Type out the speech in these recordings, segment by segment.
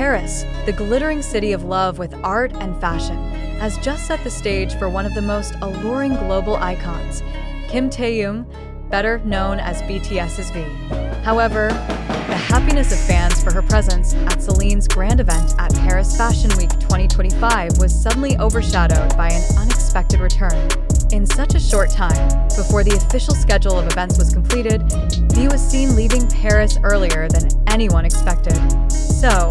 Paris, the glittering city of love with art and fashion, has just set the stage for one of the most alluring global icons, taehyung, better known as BTS V. However, the happiness of fans for her presence at Celine's grand event at Paris Fashion Week 2025 was suddenly overshadowed by an unexpected return. In such a short time, before the official schedule of events was completed, V was seen leaving Paris earlier than anyone expected. So,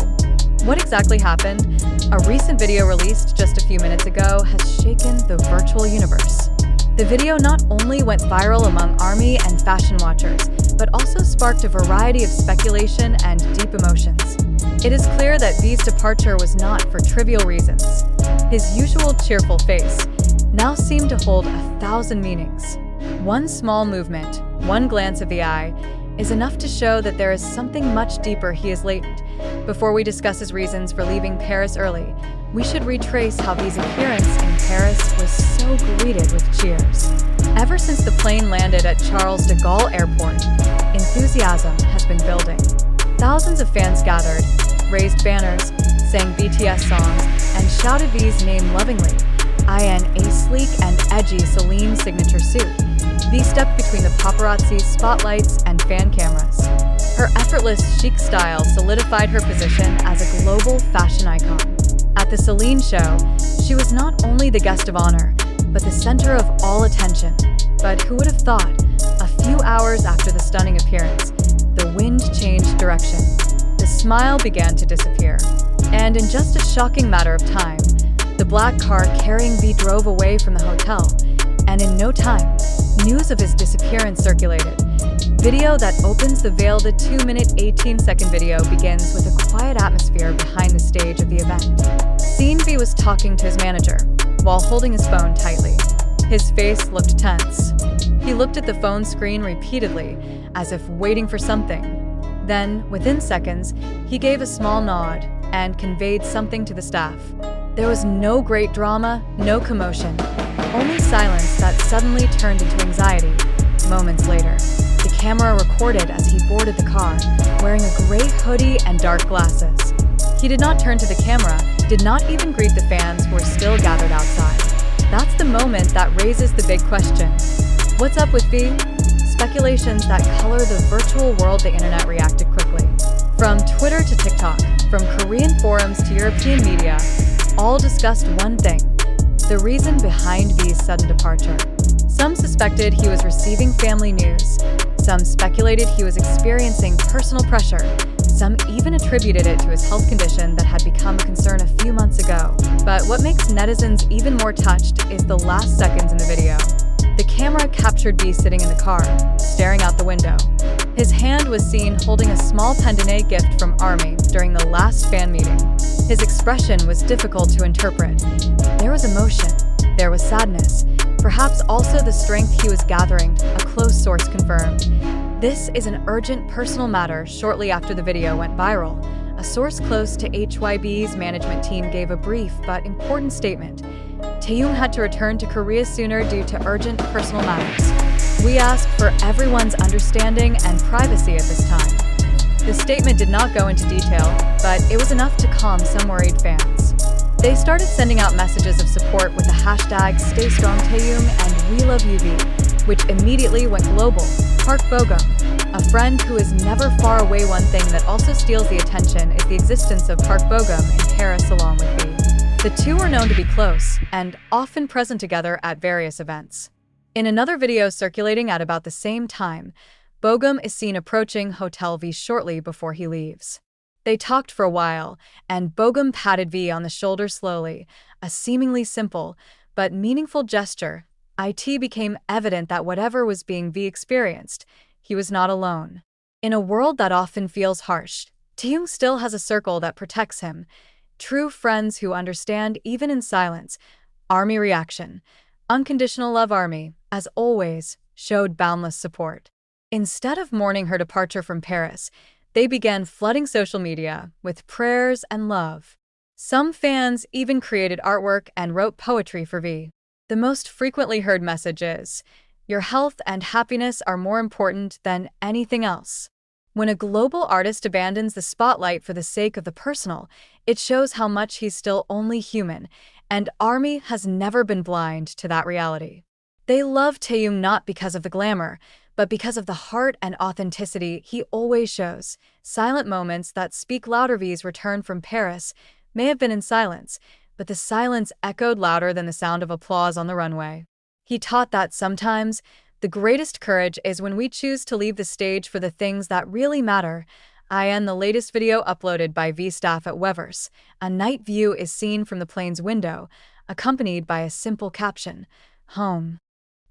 what exactly happened? A recent video released just a few minutes ago has shaken the virtual universe. The video not only went viral among ARMY and fashion watchers, but also sparked a variety of speculation and deep emotions. It is clear that V's departure was not for trivial reasons. His usual cheerful face now seemed to hold 1,000 meanings. One small movement, one glance of the eye, is enough to show that there is something much deeper he is latent. Before we discuss his reasons for leaving Paris early, we should retrace how V's appearance in Paris was so greeted with cheers. Ever since the plane landed at Charles de Gaulle Airport, enthusiasm has been building. Thousands of fans gathered, raised banners, sang BTS songs, and shouted V's name lovingly, in a sleek and edgy Celine signature suit. V stepped between the paparazzi, spotlights, and fan cameras. Her effortless, chic style solidified her position as a global fashion icon. At the Celine show, she was not only the guest of honor, but the center of all attention. But who would have thought, a few hours after the stunning appearance, the wind changed direction. The smile began to disappear. And in just a shocking matter of time, the black car carrying V drove away from the hotel, and in no time, news of his disappearance circulated. Video that opens the veil. The 2-minute, 18-second video begins with a quiet atmosphere behind the stage of the event. Scene V was talking to his manager, while holding his phone tightly. His face looked tense. He looked at the phone screen repeatedly, as if waiting for something. Then, within seconds, he gave a small nod and conveyed something to the staff. There was no great drama, no commotion, only silence that suddenly turned into anxiety. Moments later, the camera recorded as he boarded the car, wearing a gray hoodie and dark glasses. He did not turn to the camera, did not even greet the fans who were still gathered outside. That's the moment that raises the big question. What's up with V? Speculations that color the virtual world. The internet reacted quickly. From Twitter to TikTok, from Korean forums to European media, all discussed one thing: the reason behind V's sudden departure. Some suspected he was receiving family news. Some speculated he was experiencing personal pressure. Some even attributed it to his health condition that had become a concern a few months ago. But what makes netizens even more touched is the last seconds in the video. The camera captured V sitting in the car, staring out the window. His hand was seen holding a small pendant gift from ARMY during the last fan meeting. His expression was difficult to interpret. There was emotion, there was sadness, perhaps also the strength he was gathering, a close source confirmed. This is an urgent personal matter. Shortly after the video went viral, a source close to HYB's management team gave a brief but important statement. Taehyung had to return to Korea sooner due to urgent personal matters. We ask for everyone's understanding and privacy at this time. The statement did not go into detail, but it was enough to calm some worried fans. They started sending out messages of support with the hashtag #StayStrongTaehyung and We Love UV, which immediately went global. Park Bogum, a friend who is never far away. One thing that also steals the attention is the existence of Park Bogum in Paris along with V. The two are known to be close and often present together at various events. In another video circulating at about the same time, Bogum is seen approaching Hotel V shortly before he leaves. They talked for a while, and Bogum patted V on the shoulder slowly, a seemingly simple but meaningful gesture. It became evident that whatever was being V experienced, he was not alone. In a world that often feels harsh, Taehyung still has a circle that protects him. True friends who understand even in silence. ARMY reaction. Unconditional love. ARMY, as always, showed boundless support. Instead of mourning her departure from Paris, they began flooding social media with prayers and love. Some fans even created artwork and wrote poetry for V. The most frequently heard message is, "Your health and happiness are more important than anything else." When a global artist abandons the spotlight for the sake of the personal, it shows how much he's still only human, and ARMY has never been blind to that reality. They love taehyung not because of the glamour, but because of the heart and authenticity he always shows. Silent moments that speak louder. V's return from Paris may have been in silence, but the silence echoed louder than the sound of applause on the runway. He taught that sometimes the greatest courage is when we choose to leave the stage for the things that really matter. In the latest video uploaded by V staff at Weverse, a night view is seen from the plane's window, accompanied by a simple caption, "Home."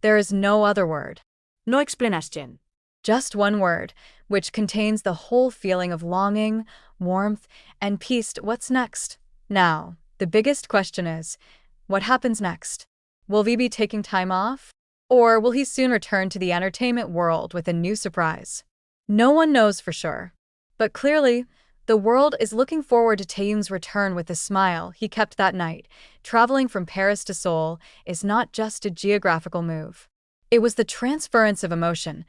There is no other word. No explanation. Just one word, which contains the whole feeling of longing, warmth, and peace. What's next? Now, the biggest question is, what happens next? Will V be taking time off? Or will he soon return to the entertainment world with a new surprise? No one knows for sure. But clearly, the world is looking forward to Taehyung's return with the smile he kept that night. Traveling from Paris to Seoul is not just a geographical move. It was the transference of emotion,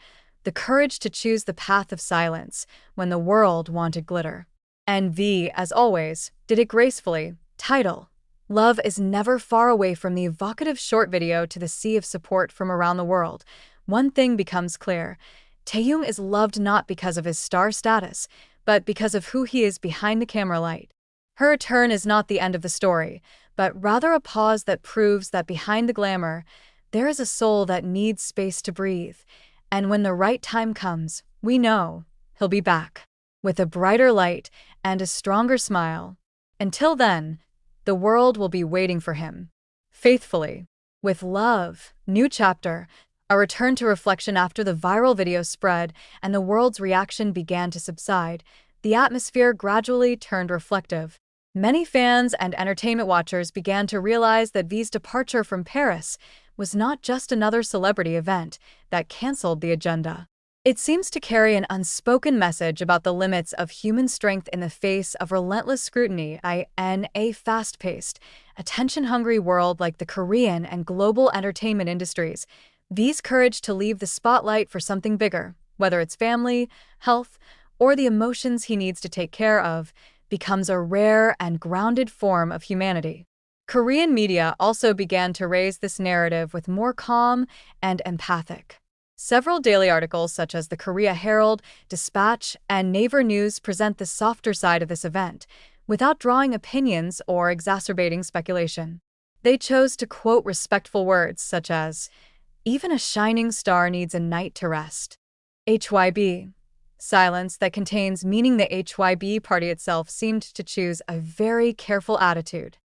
the courage to choose the path of silence when the world wanted glitter. And V, as always, did it gracefully. Title: Love is never far away. From the evocative short video to the sea of support from around the world, one thing becomes clear. Taehyung is loved not because of his star status, but because of who he is behind the camera light. Her return is not the end of the story, but rather a pause that proves that behind the glamour, there is a soul that needs space to breathe. And when the right time comes, we know he'll be back, with a brighter light and a stronger smile. Until then, the world will be waiting for him. Faithfully. With love, new chapter, a return to reflection. After the viral video spread and the world's reaction began to subside, the atmosphere gradually turned reflective. Many fans and entertainment watchers began to realize that V's departure from Paris was not just another celebrity event that canceled the agenda. It seems to carry an unspoken message about the limits of human strength in the face of relentless scrutiny. In a fast-paced, attention-hungry world like the Korean and global entertainment industries, V's courage to leave the spotlight for something bigger, whether it's family, health, or the emotions he needs to take care of, becomes a rare and grounded form of humanity. Korean media also began to raise this narrative with more calm and empathic. Several daily articles such as the Korea Herald, Dispatch, and Naver News present the softer side of this event, without drawing opinions or exacerbating speculation. They chose to quote respectful words such as, "Even a shining star needs a night to rest." HYB. Silence that contains meaning. The HYB party itself seemed to choose a very careful attitude.